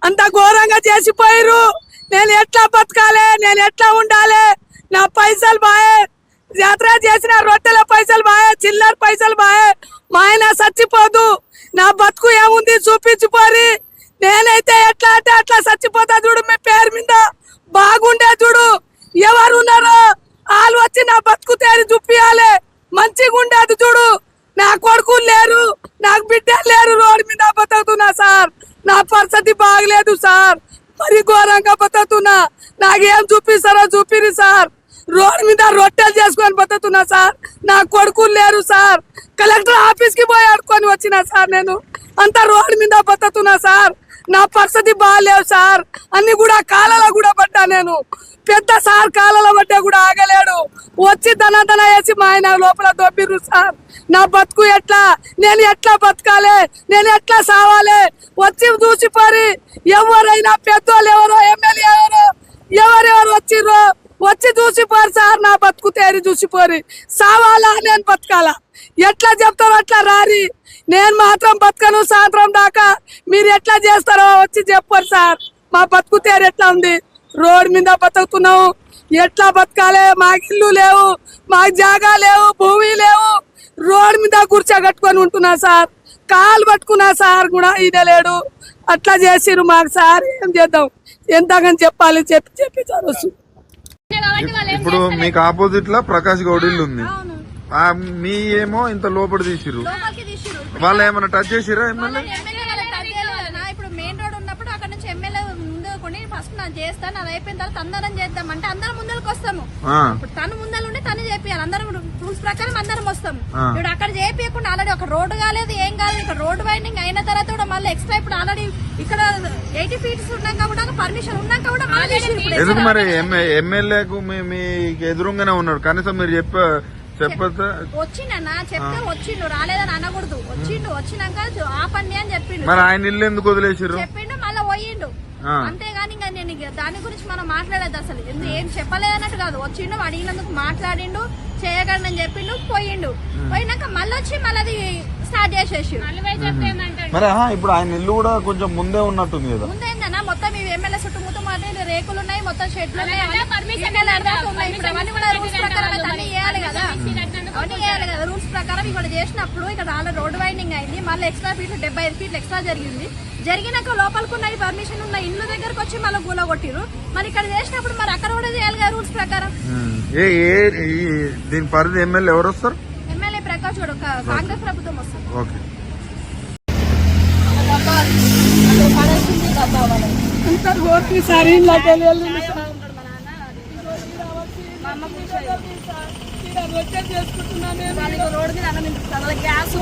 అంత ఘోరంగా చేసిపోయారు. నేను ఎట్లా బతకాలి, నేను ఎట్లా ఉండాలి? నా పైసలు బాయే, యాత్ర చేసిన రొట్టెల పైసలు బాయే, చిల్లర పైసలు బాయే. మా ఆయన చచ్చిపోదు, నా బతుకు ఏముంది చూపించిపోరి. నేనైతే ఎట్లా అంటే అట్లా చచ్చిపోతా చూడు. మీ పేరు మీద బాగుండే చూడు. ఎవరు ఉన్నారో వాళ్ళు వచ్చి నా బతుకు తేరి చూపియాలి. మంచిగా ఉండేది చూడు. నా కొడుకులు లేరు, నాకు బిడ్డలు లేరు. రోడ్డు మీద బతుకుతున్నా సార్. నా పరిస్థితి బాగలేదు సార్. మరి ఘోరంగా బతుకుతున్నా. నాకేం చూపిస్తారో చూపిరి సార్. రోడ్డు మీద రొట్టెలు చేసుకొని బతుకుతున్నా సార్. నా కొడుకులు లేరు సార్. కలెక్టర్ ఆఫీస్ కి పోయి ఆడుకొని వచ్చినా సార్. నేను అంతా రోడ్డు మీద బతుకుతున్నా సార్. నా పరిస్థితి బాగాలేవు సార్. అన్ని కూడా కాలలో కూడా పడ్డా. నేను పెద్ద సార్ కాలలో పడ్డా కూడా ఆగలేడు. వచ్చి దన వేసి మా ఆయన లోపల దొబ్బిర్రు సార్. నా బతుకు ఎట్లా, నేను ఎట్లా బతకాలి, నేను ఎట్లా సావాలి? వచ్చి చూసిపోరి. ఎవరైనా పెద్దోళ్ళు ఎవరో, ఎమ్మెల్యే ఎవరెవరు వచ్చిర్రో వచ్చి చూసిపోరు సార్. నా బతుకు తేరి చూసిపోరి. సావాలా, నేను బతకాలా? ఎట్లా చెప్తారో అట్లా రారి. నేను మాత్రం బతకను సాయంత్రం దాకా. మీరు ఎట్లా చేస్తారో వచ్చి చెప్పారు సార్. మా బతుకు తేరు ఎట్లా ఉంది? రోడ్ మీద బతుకుతున్నావు. ఎట్లా బతకాలి? మాకు ఇల్లు లేవు, మాకు జాగా లేవు, భూమి లేవు. రోడ్ మీద కూర్చోగట్టుకొని ఉంటున్నా సార్. కాలు పట్టుకున్నా సార్ కూడా ఈయన లేడు. అట్లా చేసిరు మాకు సార్. ఏం చేద్దాం? ఎంతగాని చెప్పాలి? చెప్పి సార్ వస్తుంది. ఇప్పుడు మీకు ఆపోజిట్ లా ప్రకాష్ గౌడ్ ఇల్లు ఉంది. మీ ఏమో ఇంత లోపల తీసిరు. వాళ్ళు ఏమైనా టచ్ చేసిరా? ఎమ్మెల్యే ఇప్పుడు మెయిన్ రోడ్ ఉన్నప్పుడు అక్కడ నుంచి ఎమ్మెల్యే ముందు కొని ఫస్ట్ నాకు చేస్తాను. అది అయిపోయిన తర్వాత అందరం చేద్దాం అంటే అందరం ముందరకు వస్తాము. ఇప్పుడు తను ముందరుండి తను చేపియాలి. అందరం రూల్స్ ప్రకారం అందరం వస్తాం. ఇప్పుడు అక్కడ చేపియకుండా ఆల్రెడీ ఒక రోడ్డు కాలేదు, ఏం కాలేదు. ఇక్కడ రోడ్ వైండింగ్ అయిన తర్వాత కూడా మళ్ళీ ఎక్స్ట్రా ఇప్పుడు ఆల్రెడీ ఇక్కడ 80 ఫీట్స్ ఉన్నాక కూడా పర్మిషన్ ఉన్నాక కూడా ఎందుకు మరి ఎమ్మెల్యేకు మీకు ఎదురుగానే ఉన్నారు. కనీసం మీరు చెప్పొద్దా? వచ్చిండన్నా చెప్తే వచ్చిండు, రాలేదని అనకూడదు. వచ్చిండు, వచ్చినాక ఆపండి అని చెప్పిండు. మరి ఆయన ఇల్లు ఎందుకు వదిలేసారు? చెప్పిండు, మళ్ళీ పోయిండు. అంతేగాని ఇంకా నేను దాని గురించి మనం మాట్లాడేది అసలు ఏం చెప్పలేదన్నట్టు కాదు. వచ్చిండు, అడిగినందుకు మాట్లాడిండు, చేయగలను అని చెప్పిండు, పోయిండు. పోయినాక మళ్ళీ వచ్చి మళ్ళీ అది స్టార్ట్ చేసేసి మరి ఇప్పుడు ఆయన ఇల్లు కూడా కొంచెం ముందే ఉన్నట్టుంది కదా. ముందేందన్నా మొత్తం ఇవి ఎమ్మెల్యే చుట్టుముట్టు రేకులు ఉన్నాయి, మొత్తం షెడ్లు ఉన్నాయి. అవన్నీ కూడా రూల్స్ ప్రకారం అన్ని చేయాలి కదా. అవన్నీ చేయాలి కదా రూల్స్ ప్రకారం. ఇక్కడ చేసినప్పుడు ఇక్కడ ఆల్రెడీ రోడ్ వైండింగ్ అయింది. మళ్ళీ ఎక్స్ట్రా ఫీట్లు 75 ఫీట్లు ఎక్స్ట్రా జరిగింది. జరిగినాక లోపలికి ఉన్నది పర్మిషన్ ఉన్న ఇల్లు దగ్గరకు వచ్చి మళ్ళీ గూల కొట్టిరు. మరి ఇక్కడ చేసినప్పుడు మరి అక్కడ కూడా చేయాలి కదా రూల్స్ ప్రకారం. దీని పరిధి ఎమ్మెల్యే ఎవరు వస్తారు? ఎమ్మెల్యే ప్రకాష్ గౌడ్, కాంగ్రెస్ ప్రభుత్వం వస్తుంది. రోడ్డు మీద గ్యాస్